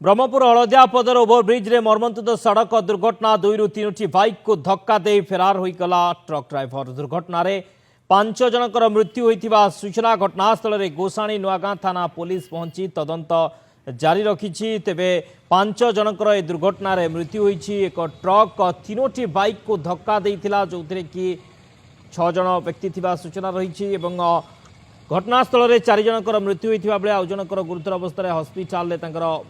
Brahmapur हलदियापदर overbridge रे मर्मन्तुद सड़क दुर्घटना 2 ରୁ 3ଟି बाइक को धक्का दे फेरार होइगला ट्रक ड्राइवर। दुर्घटना रे 5 जनकर मृत्यु होइतिबा सूचना घटनास्थल रे गोसाणी नुआगां थाना पुलिस पहुंची तदंत जारी रखिछि। तेबे 5 जनकर ए दुर्घटना रे मृत्यु होइछि। एक ट्रक 3ଟି बाइक को धक्का देइथिला जोथिरे कि 6 जन व्यक्ति थिबा सूचना रहिछि एवं घटनास्थल में 4 जनकर मृत्यु होता बेले आउ जनकर गुरुतर अवस्था हस्पिटाल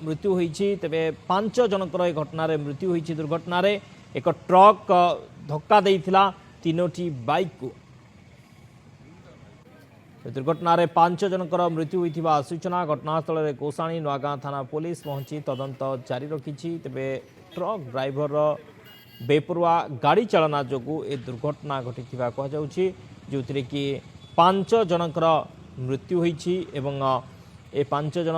मृत्यु होती। तेरे 5 जनकर घटना मृत्यु होती। दुर्घटना एक ट्रक धक्का देइथिला 3टी बाइक को। दुर्घटना 5 जनकर मृत्यु होता सूचना घटनास्थल में गोसाणी नुआगां थाना पुलिस पहुंची तदंत जारी रखिछि। तेबे ट्रक ड्राइवर बेपरुआ गाड़ी चालना जोगु ए दुर्घटना घटी कहुछि, जो कि 5 जनकर मृत्यु होइछि एवं ए 5 जन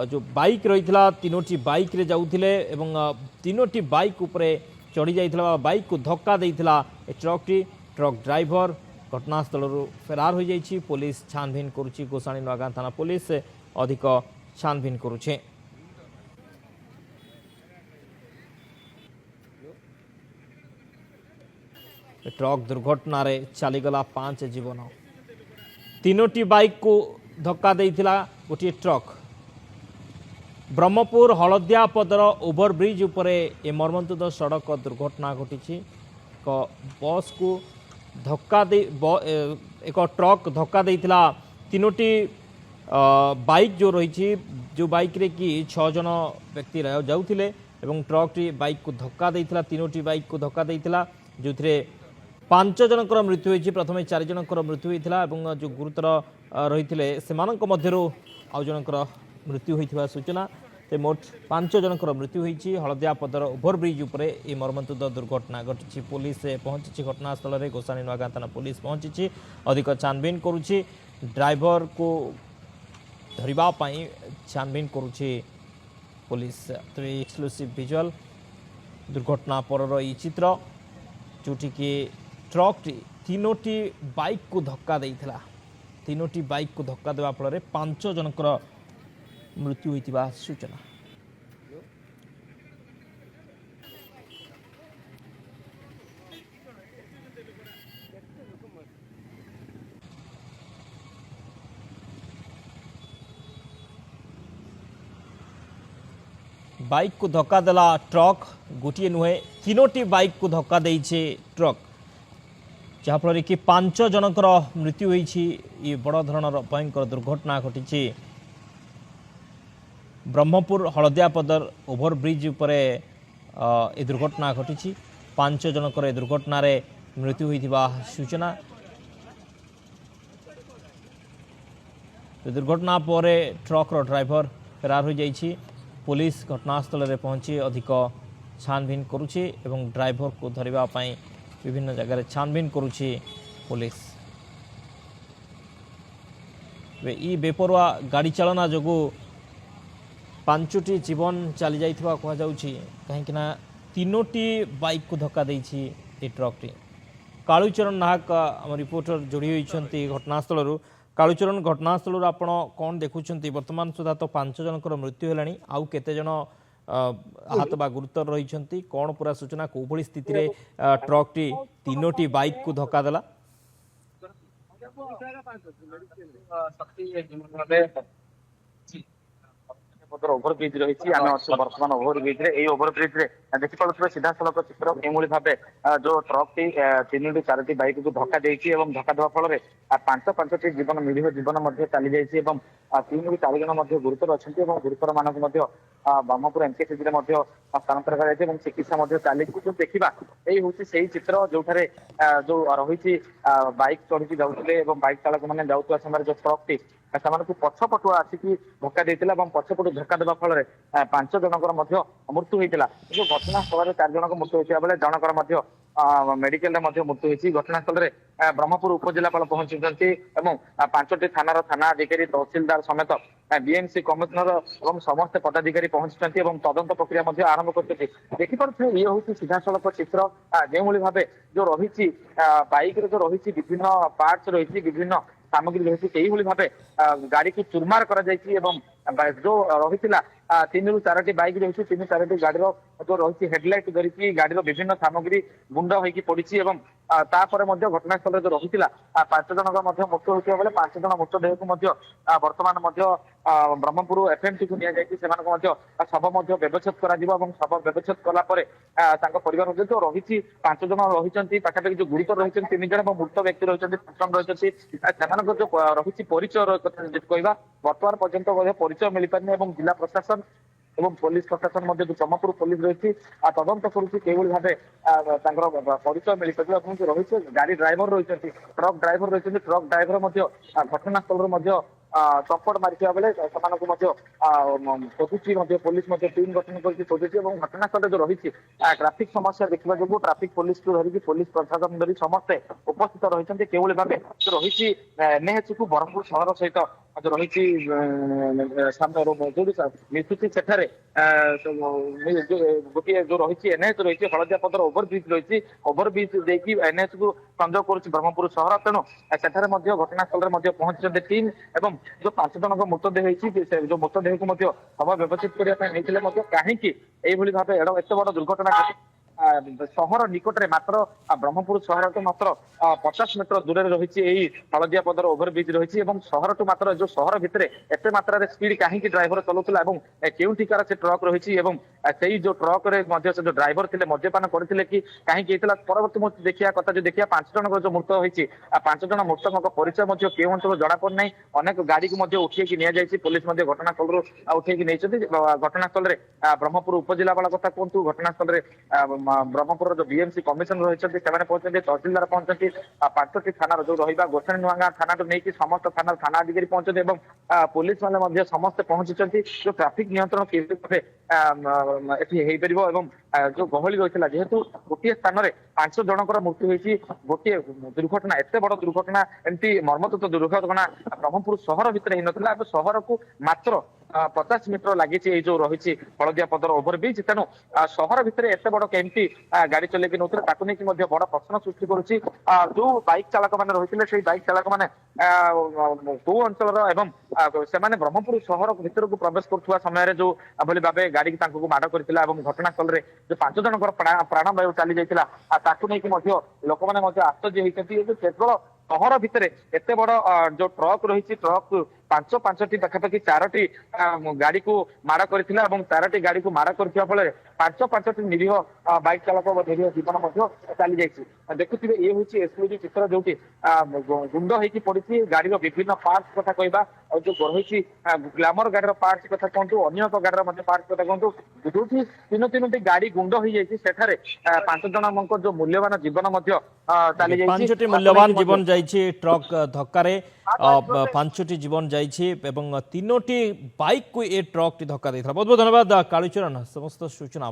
जो बाइक रही 3टी बाइक रे जाउथिले एवं 3टी बाइक उपरे चढ़ी जाइथिला बाइक को धक्का देइथिला ए ट्रक ड्राइवर घटनास्थल फेरार हो जाइछि। पुलिस छानबीन करुछि। गोसाणी नुआगां थाना पुलिस अधिक छानबीन करुछि। ट्रक दुर्घटना रे चलीगला 5 जीवन। 3टी बाइक को धक्का देइथिला गोटे ट्रक। ब्रह्मपुर हलदियापदर ओभरब्रिज उपरे ए मर्मन्तुद सड़क दुर्घटना घटी। बस को धक्का दे एक ट्रक धक्का देइथिला 3टी बाइक जो रही, जो बाइक रे कि 6 जन व्यक्ति जाउथिले एवं ट्रक टी बाइक को धक्का देइथिला 3टी बाइक को धक्का देइथिला जोथिरे 5 जनकर मृत्यु होइछि। प्रथमे 4 जनकर मृत्यु होइथिला एवं जो गुरुतर रहिथिले सेमानक मध्यरु आउ जनकर मृत्यु होइथिबा सूचना। ते मोट 5 जनकर मृत्यु होइछि। हलदियापदर ओभरब्रिज उपरे ए मर्मन्तुद दुर्घटना घटिछि। पुलिस पहुंची घटनास्थल में गोसाणी नुआगां थाना पुलिस पहुंची अधिक छानबीन करुछि। ड्राइवर को धरिबा पई छानबीन करुछि पुलिस। तो एक्सक्लूसिव विजुअल दुर्घटना परर ई चित्र, जोटी कि ट्रक टी 3टी बाइक को धक्का देइथिला। 3टी बाइक को धक्का देवा फल 5 जनकर मृत्यु होइतिबा सूचना। बाइक को धक्का देला ट्रक, गोटे नुहे 3टी बाइक को धक्का देइछे ट्रक, जहाँफल कि 5 जनकर मृत्यु होइछि। ये बड़ धरणर भयंकर दुर्घटना घटी ब्रह्मपुर हलदियापदर ओभरब्रिज उपरे ए दुर्घटना घटी। 5 जनकर ए दुर्घटना रे मृत्यु होइथिबा सूचना। दुर्घटना पर ट्रकर ड्राइवर फेरार हो जाइछि। पुलिस घटनास्थल में पहुंची अधिक छानबीन करुछि एवं ड्राइवर को धरिबा पई विभिन्न जगह छानबीन करुछि पुलिस। ई बेपरुआ गाड़ी चालना जोगु 5टी जीवन चली जाइथिबा कहा जाउछि, कहीं ना 3टी बाइक को धक्का देइछि ए ट्रक टी। कालूचरण नाहक आम रिपोर्टर जोड़ी होइछंती घटनास्थल। कालूचरण, घटनास्थल आपण कौन देखुंत? वर्तमान सुधा तो 5 जनकर मृत्यु है, आउ केते जन आहत बा गुरुतर रही, कौन पूरा सूचना कौ भली स्थिति रे ट्रक टी 3टी बाइक को धक्का देला? ओभरब्रिज रही आम बर्तमान ओभरब्रिज ओभरब्रिज देखिपे सीधा सड़क चित्र एभली भाव जो ट्रक टी 3टी 4टी बाइक को धक्का देती धक्का देवा फल 5टी जीवन निरीह जीवन चली जाइए। 3 ରୁ 4 जन गुरुतर अच्छा गुरुतर मानक ब्रह्मपुर एमकेसीजी स्थानांतर कर चिकित्सा चली जो देखा यही हूँ से चित्र जो जो रही बाइक चढ़ी जाते बाइक चालक मैंने जाऊा समय जो ट्रक टी से पछपटुआ आसिक धक्का देता पछपटू धक्का देवा फल 5 जनकर मृत्यु होता। घटनास्थल 4 जनक मृत्यु होता बेले जनकर मेडिकल मृत्यु होती। घटनास्थल में ब्रह्मपुर उपजिलापाल पहुंची 5टी थानार थाना अधिकारी तहसिलदार समेत बीएमसी कमिशनर और समस्त पदाधिकारी पहुंची तदंत प्रक्रिया आरंभ कर देखिपे ये हूँ सीधा सड़क चित्र जो भाव जो रही बाइक जो रही विभिन्न पार्ट्स रही विभिन्न सामग्री रही भाव गाड़ी को चुरमार कर जो रही 3 ରୁ 4ଟି ବାଇକ୍ ରହିଛି 3-4ଟି ଗାଡିର जो रही हेडलाइट धरिकी गाड़ीर विभिन्न सामग्री गुंड होगी पड़ी और तापर घटनास्थल जो रही 5 जन मृत्यु होता बेले 5 जन मृतदेह को बर्तमान ब्रह्मपुर एफएमटी को निया शव व्यवच्छेद कर शव व्यवच्छेद कलापर परिवार जो रही 5 जन रही पाखापाखि जो गुरुतर रही 3 जन मृत व्यक्ति रही 5 जन रही जो रही परिचय कहवा बर्तमान पर्यटन परिचय मिल पारे जिला प्रशासन एवं पुलिस प्रशासन जो ब्रह्मपुर पुलिस रही तदंत कर परिचय मिल पार रही गाड़ी ड्राइवर रही ट्रक ड्राइवर रही ट्रक ड्राइवर घटनास्थल चपट मारी बेले खोजुची पुलिस टीम गठन कर खोजुची घटनास्थल जो रही ट्राफिक समस्या देखा जो ट्राफिक पुलिस को धरिकी पुलिस प्रशासन धरी समस्ते उपस्थित रही के भाव जो रही एनएच को ब्रह्मपुर सहर सहित जो रही मिशुची सेठारे गोटे जो रही एनएच रही हलदिया पदर ओभरब्रिज रही ओभरब्रिज देखिए एनएच को संजोग कर ब्रह्मपुर सहर तेणु सेठारे घटनास्थल पहुंची टीम एवं जो 5 जन मृतदेह जो मृतदेह को शव व्यवच्छेद करने कहीं भाव एत बड़ दुर्घटना सहर निकट में मात्र ब्रह्मपुर सहर तो मात्र 50 मीटर दूर रही हलदिया पदर ओभरब्रिज रही सहर तो मात्र जो सहर भितर एत मात्रा स्पीड कहीं ड्राइवर चलाउला केउठिकार से ट्रक रही से जो ट्रक जो ड्राइवर थे मद्यपान करते कि कहीं परवर्ती देखा कथा जो देखिए 5 जन जो मृत होती 5 जन मृतक परिचय के अंचल जड़ा पड़ना अनेक गाड़ी को उठेकी नि पुलिस घटनास्थल उठेकी नहीं घटनास्थल ब्रह्मपुर उपजिलापाल कथा कहतु घटनास्थल ब्रह्मपुर जो बीएमसी कमिशनर रही पहुंचते तहसिलदार पहुंचती 5टी थाना जो रहा गोसाणी नुआगां थाना नहीं समस्त थाना अधिकारी पहुंचते पुलिस मैंने समस्ते पहुंची जो ट्राफिक नियंत्रण जो गहली रही जेहेतु गोटे स्थान में 5 जनकर मृत्यु होती गोटे दुर्घटना एत बड़ दुर्घटना एमती मर्मतुत दुर्घटना ब्रह्मपुर सहर भितर होता सहर को मात्र 50 मीटर लगी जो रही हलदिया पदर ओभरब्रिज तेणु सहर भितर एत बड़ केमती गाड़ी चलेकी नौते बड़ प्रश्न सृष्टि करुच्ची जो बाइक चालक मैंने रही से बाइक चालक मैंने कौ अंचल एवं से ब्रह्मपुर सहर भितर को प्रवेश करुवा समय जो भाव गाड़ी माड़ कर घटनास्थल जो 5 जन प्राणवायु चली जाता लोक मैंने आश्चर्य होती केवल सहर भितर एत बड़ जो ट्रक रही ट्रक 5टी पाखापाखि 4टी गाड़ी को माड़ कर 4टी गाड़ी को माड़ कर फल 5टी निरीह बाइक चालक निरीह जीवन चली जाइए देखुए ये हूँ एसओजी चित्र जो गुंड होगी पड़ी गाड़ी विभिन्न पार्ट्स कथा कहवा और जो रही ग्लामर गाड़ी पार्ट्स कथा कहतु अन्य एक गाड़ी पार्ट्स कथा कहतु जो 3टी गाड़ी गुंड हो जाए 5 जन जो मूल्यवान जीवन चली जाए 5टी मूल्यवान जीवन जाइए ट्रक धक्का 5टी जीवन जाइए 3टी बाइक को ये ट्रक टी धक्का देता बहुत बहुत धन्यवाद कालीचरण समस्त सूचना।